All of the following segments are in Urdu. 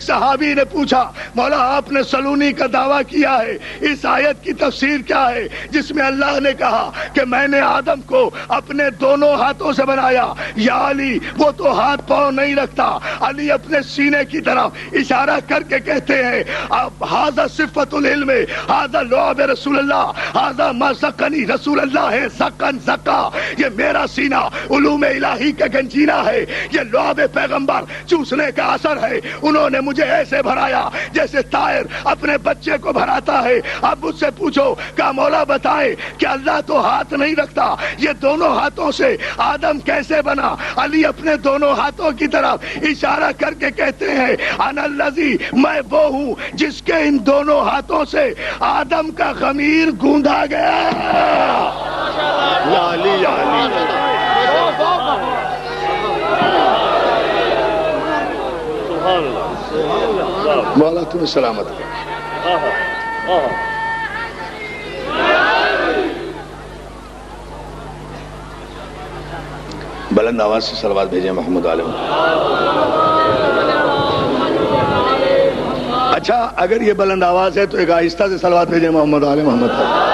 ایک صحابی نے پوچھا مولا آپ نے سلونی کا دعویٰ کیا ہے، اس آیت کی تفسیر کیا ہے جس میں اللہ نے کہا کہ میں نے آدم کو اپنے دونوں ہاتھوں سے بنایا؟ یا علی وہ تو ہاتھ پاؤں نہیں رکھتا۔ علی اپنے سینے کی طرف اشارہ کر کے کہتے ہیں اب ھذا صفت العلم، ھذا لعب رسول اللہ، ھذا ما سکنی رسول اللہ ہے سکن زکا، یہ میرا سینہ علوم الہی کا گنجینہ ہے، یہ لعب پیغمبر چوسنے کا اثر ہے، انہوں نے مجھے ایسے بھرایا جیسے طائر اپنے بچے کو بھراتا ہے۔ اب مجھ سے پوچھو کہ مولا بتائے کہ اللہ تو ہاتھ نہیں رکھتا، یہ دونوں ہاتھوں سے آدم کیسے بنا؟ علی اپنے دونوں ہاتھوں کی طرف اشارہ کر کے کہتے ہیں انا الذی، میں وہ ہوں جس کے ان دونوں ہاتھوں سے آدم کا خمیر گوندھا گیا۔ یا علی یا علی، مولا تمہیں سلامت کرے۔ بلند آواز سے صلوات بھیجیں محمد علیہ۔ اچھا اگر یہ بلند آواز ہے تو ایک آہستہ سے صلوات بھیجیں محمد علیہ محمد علیہ۔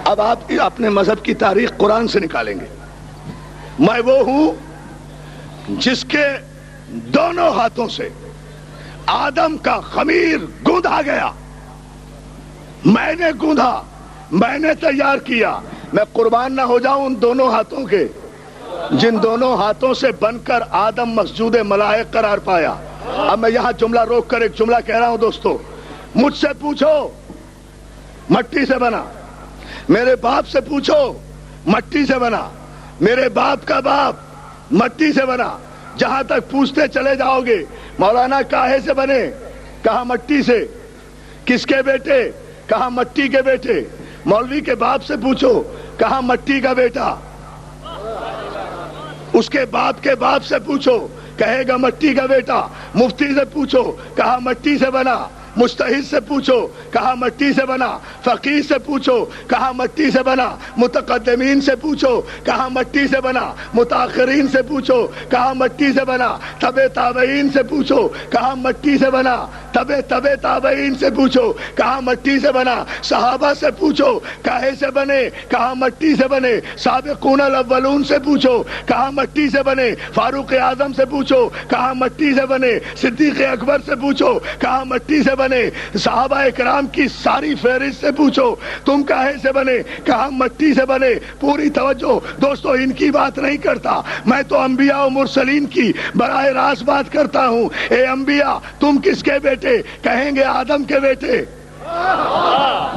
اب آپ اپنے مذہب کی تاریخ قرآن سے نکالیں گے۔ میں وہ ہوں جس کے دونوں ہاتھوں سے آدم کا خمیر گوندھا گیا، میں نے گوندھا، میں نے تیار کیا، میں قربان نہ ہو جاؤں ان دونوں ہاتھوں کے جن دونوں ہاتھوں سے بن کر آدم مسجود ملائک قرار پایا۔ اب میں یہاں جملہ روک کر ایک جملہ کہہ رہا ہوں دوستو، مجھ سے پوچھو مٹی سے بنا، میرے باپ سے پوچھو مٹی سے بنا، میرے باپ کا باپ مٹی سے بنا، جہاں تک پوچھتے چلے جاؤ گے مولانا کاہے سے بنے؟ کہا مٹی سے۔ کس کے بیٹے؟ کہا مٹی کے بیٹے۔ مولوی کے باپ سے پوچھو، کہا مٹی کا بیٹا۔ اس کے باپ سے پوچھو، کہے گا مٹی کا بیٹا۔ مفتی سے پوچھو، کہا مٹی سے بنا۔ مجتہد سے پوچھو، کہا مٹی سے بنا۔ فقیہ سے پوچھو، کہا مٹی سے بنا۔ متقدمین سے پوچھو، کہا مٹی سے بنا۔ متاخرین سے پوچھو، کہا مٹی سے بنا۔ تبع تابعین سے پوچھو، کہا مٹی سے بنا۔ تبع تابعین سے پوچھو، کہا مٹی سے بنا۔ صحابہ سے پوچھو کاہے سے بنے؟ کہا مٹی سے بنے۔ سابقون الاولون سے پوچھو، کہا مٹی سے بنے۔ فاروق اعظم سے پوچھو، کہا مٹی سے بنے۔ صدیق اکبر سے پوچھو، کہا مٹی سے بنے۔ صحابہ اکرام کی ساری فہرست سے پوچھو تم کاہے سے بنے؟ کہا مٹی سے بنے۔ پوری توجہ دوستو، ان کی بات نہیں کرتا، میں تو انبیاء و مرسلین کی براہ راست بات کرتا ہوں۔ اے انبیاء تم کس کے بیٹے؟ کہیں گے آدم کے بیٹے۔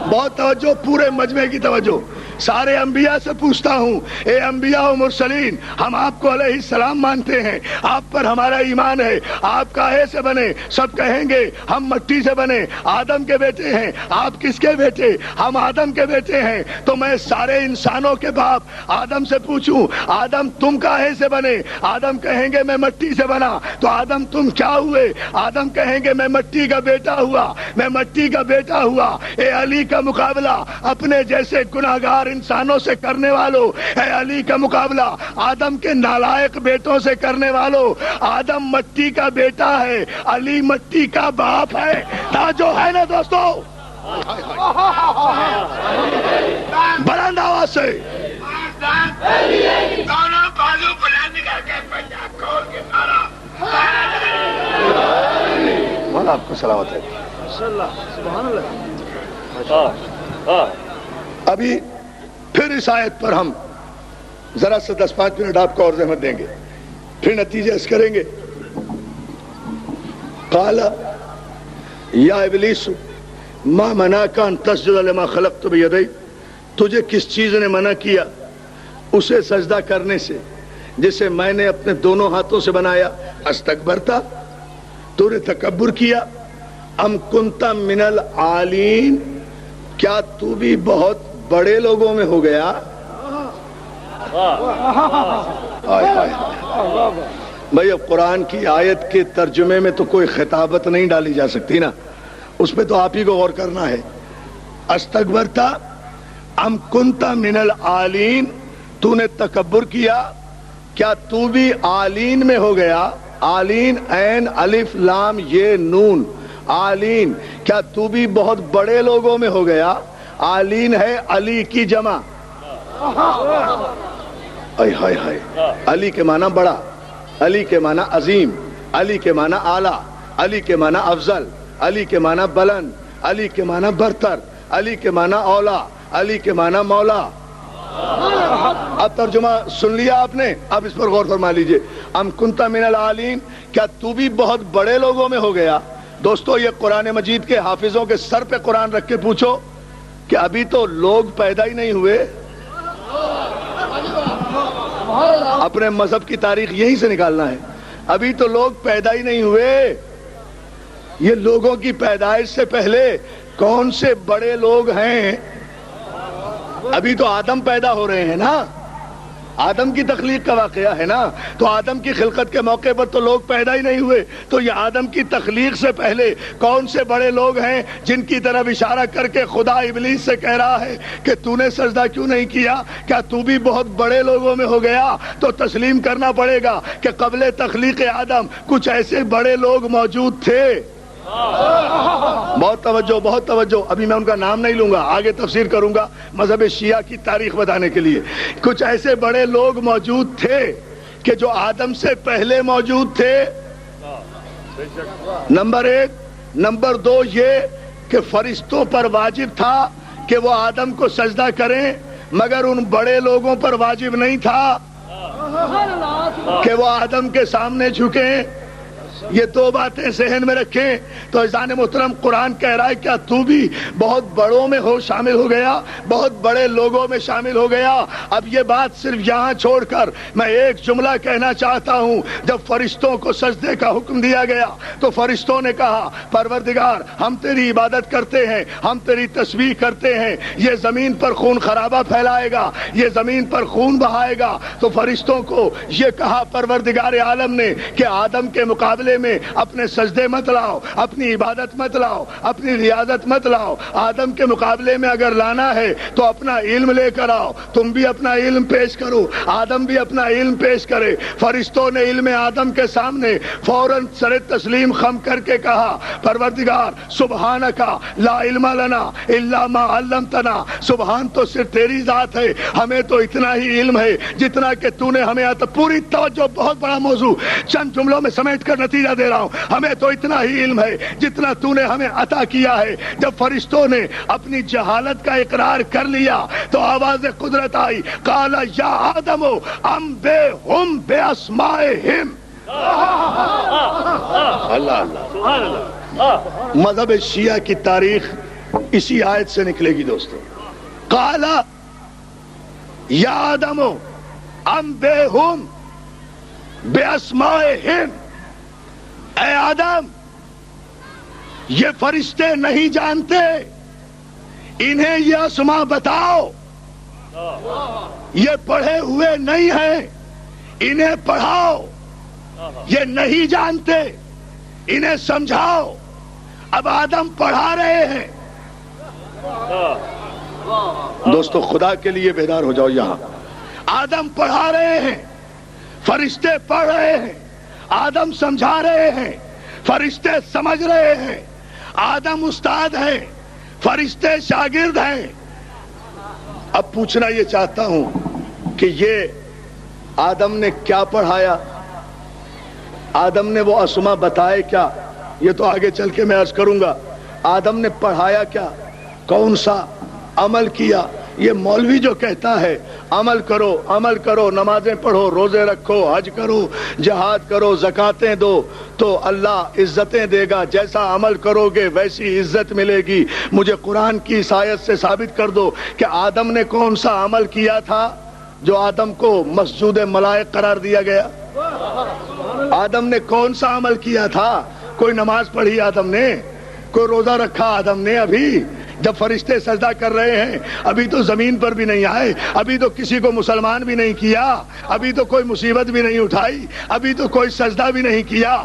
بہت توجہ، پورے مجمع کی توجہ، سارے انبیاء سے پوچھتا ہوں، اے انبیاء و مرسلین ہم آپ کو علیہ السلام مانتے ہیں، آپ پر ہمارا ایمان ہے، آپ کاہے سے بنے؟ سب کہیں گے ہم مٹی سے بنے، آدم کے بیٹے ہیں۔ آپ کس کے بیٹے؟ ہم آدم کے بیٹے ہیں۔ تو میں سارے انسانوں کے باپ آدم سے پوچھوں آدم تم کاہے سے بنے؟ آدم کہیں گے میں مٹی سے بنا۔ تو آدم تم کیا ہوئے؟ آدم کہیں گے میں مٹی کا بیٹا ہوا، میں مٹی کا بیٹا ہوا۔ اے علی کا مقابلہ اپنے جیسے گناہگار انسانوں سے کرنے والوں، اے علی کا مقابلہ آدم کے نالائق بیٹوں سے کرنے والوں۔ آدم مٹی کا بیٹا ہے، علی مٹی کا باپ ہے۔ جو ہے نا دوستو، بلند آواز سے مولا آپ کو سلامت ہے۔ ابھی پھر اس آیت پر ہم ذرا سے 10-5 منٹ آپ کو اور زحمت دیں گے، پھر نتیجے اس کریں گے۔ قال یا ابلیس ما منعک ان تسجد لما خلقت بیدی، تجھے کس چیز نے منع کیا اسے سجدہ کرنے سے جسے میں نے اپنے دونوں ہاتھوں سے بنایا؟ استکبرتا، تو نے تکبر کیا؟ ام کنت من العالین، کیا تو بھی بہت بڑے لوگوں میں ہو گیا؟ بھئی اب قرآن کی آیت کے ترجمے میں تو کوئی خطابت نہیں ڈالی جا سکتی نا، اس پہ تو آپ ہی کو غور کرنا ہے۔ استکبرتا ام کنت من العالین، تو نے تکبر کیا، کیا تو بھی آلین میں ہو گیا؟ آلین عین الف لام یہ نون، آلین، کیا تو بھی بہت بڑے لوگوں میں ہو گیا؟ آلین ہے علی کی جمع، ہائے ہائے، علی کے معنی بڑا، علی کے معنی عظیم، علی کے معنی اعلیٰ، علی کے معنی افضل، علی کے معنی بلند، علی کے معنی برتر، علی کے معنی اولا، علی کے معنی مولا۔ اب ترجمہ سن لیا آپ نے، اب اس پر غور فرما لیجئے۔ ام کنت من العالین، کیا تو بھی بہت بڑے لوگوں میں ہو گیا؟ دوستو یہ قرآن مجید کے حافظوں کے سر پہ قرآن رکھ کے پوچھو کہ ابھی تو لوگ پیدا ہی نہیں ہوئے۔ اپنے مذہب کی تاریخ یہیں سے نکالنا ہے، ابھی تو لوگ پیدا ہی نہیں ہوئے۔ یہ لوگوں کی پیدائش سے پہلے کون سے بڑے لوگ ہیں؟ ابھی تو آدم پیدا ہو رہے ہیں نا، آدم کی تخلیق کا واقعہ ہے نا، تو آدم کی خلقت کے موقع پر تو لوگ پیدا ہی نہیں ہوئے۔ تو یہ آدم کی تخلیق سے پہلے کون سے بڑے لوگ ہیں جن کی طرف اشارہ کر کے خدا ابلیس سے کہہ رہا ہے کہ تو نے سجدہ کیوں نہیں کیا؟ کیا تو بھی بہت بڑے لوگوں میں ہو گیا؟ تو تسلیم کرنا پڑے گا کہ قبل تخلیق آدم کچھ ایسے بڑے لوگ موجود تھے۔ بہت توجہ، بہت توجہ، ابھی میں ان کا نام نہیں لوں گا، آگے تفسیر کروں گا مذہب شیعہ کی تاریخ بتانے کے لیے۔ کچھ ایسے بڑے لوگ موجود تھے کہ جو آدم سے پہلے موجود تھے، نمبر ایک۔ نمبر دو یہ کہ فرشتوں پر واجب تھا کہ وہ آدم کو سجدہ کریں، مگر ان بڑے لوگوں پر واجب نہیں تھا کہ وہ آدم کے سامنے جھکیں۔ یہ دو باتیں ذہن میں رکھیں۔ تو عزیزان محترم قرآن کہہ رہا ہے کیا تو بھی بہت بڑوں میں شامل ہو گیا، بہت بڑے لوگوں میں شامل ہو گیا؟ اب یہ بات صرف یہاں چھوڑ کر میں ایک جملہ کہنا چاہتا ہوں۔ جب فرشتوں کو سجدے کا حکم دیا گیا تو فرشتوں نے کہا پروردگار ہم تیری عبادت کرتے ہیں، ہم تیری تسبیح کرتے ہیں، یہ زمین پر خون خرابہ پھیلائے گا، یہ زمین پر خون بہائے گا۔ تو فرشتوں کو یہ کہا پروردگار عالم نے کہ آدم کے مقابلے میں اپنے سجدے مت لاؤ، اپنی عبادت مت لاؤ، اپنی ریاضت مت لاؤ۔ آدم کے مقابلے میں اگر لانا ہے تو اپنا علم لے کر آؤ، تم بھی اپنا علم پیش کرو، آدم بھی اپنا علم پیش کرے۔ فرشتوں نے علم آدم کے سامنے فوراً سر تسلیم خم کر کے کہا پروردگار سبحانک لا علم لنا الا ما علمتنا، سبحان تو صرف تیری ذات ہے، ہمیں تو اتنا ہی علم ہے جتنا کہ تو نے ہمیں عطا۔ پوری توجہ، بہت بڑا موضوع، چند جملوں میں سمیٹ کر نتیجہ دے رہا ہوں۔ ہمیں تو اتنا ہی علم ہے جتنا تو نے ہمیں عطا کیا ہے۔ جب فرشتوں نے اپنی جہالت کا اقرار کر لیا تو آواز قدرت آئی، قال یا آدم انبئہم باسمائہم۔ اللہ اللہ، مذہب شیعہ کی تاریخ اسی آیت سے نکلے گی دوستو۔ قال یا آدم انبئہم باسمائہم، اے آدم یہ فرشتے نہیں جانتے، انہیں یہ اسماء بتاؤ، یہ پڑھے ہوئے نہیں ہیں، انہیں پڑھاؤ، یہ نہیں جانتے، انہیں سمجھاؤ۔ اب آدم پڑھا رہے ہیں۔ دوستو خدا کے لیے بیدار ہو جاؤ، یہاں آدم پڑھا رہے ہیں، فرشتے پڑھ رہے ہیں، آدم سمجھا رہے ہیں، فرشتے سمجھ رہے ہیں۔ آدم استاد ہے، فرشتے شاگرد ہیں۔ اب پوچھنا یہ چاہتا ہوں کہ یہ آدم نے کیا پڑھایا؟ آدم نے وہ اسماء بتائے کیا؟ یہ تو آگے چل کے میں عرض کروں گا۔ آدم نے پڑھایا کیا؟ کون سا عمل کیا؟ یہ مولوی جو کہتا ہے عمل کرو، عمل کرو، نمازیں پڑھو، روزے رکھو، حج کرو، جہاد کرو، زکاتیں دو تو اللہ عزتیں دے گا، جیسا عمل کرو گے ویسی عزت ملے گی۔ مجھے قرآن کی اس آیت سے ثابت کر دو کہ آدم نے کون سا عمل کیا تھا جو آدم کو مسجود ملائک قرار دیا گیا؟ آدم نے کون سا عمل کیا تھا؟ کوئی نماز پڑھی آدم نے؟ کوئی روزہ رکھا آدم نے؟ ابھی جب فرشتے سجدہ کر رہے ہیں ابھی تو زمین پر بھی نہیں آئے، ابھی تو کسی کو مسلمان بھی نہیں کیا، ابھی تو کوئی مصیبت بھی نہیں اٹھائی، ابھی تو کوئی سجدہ بھی نہیں کیا۔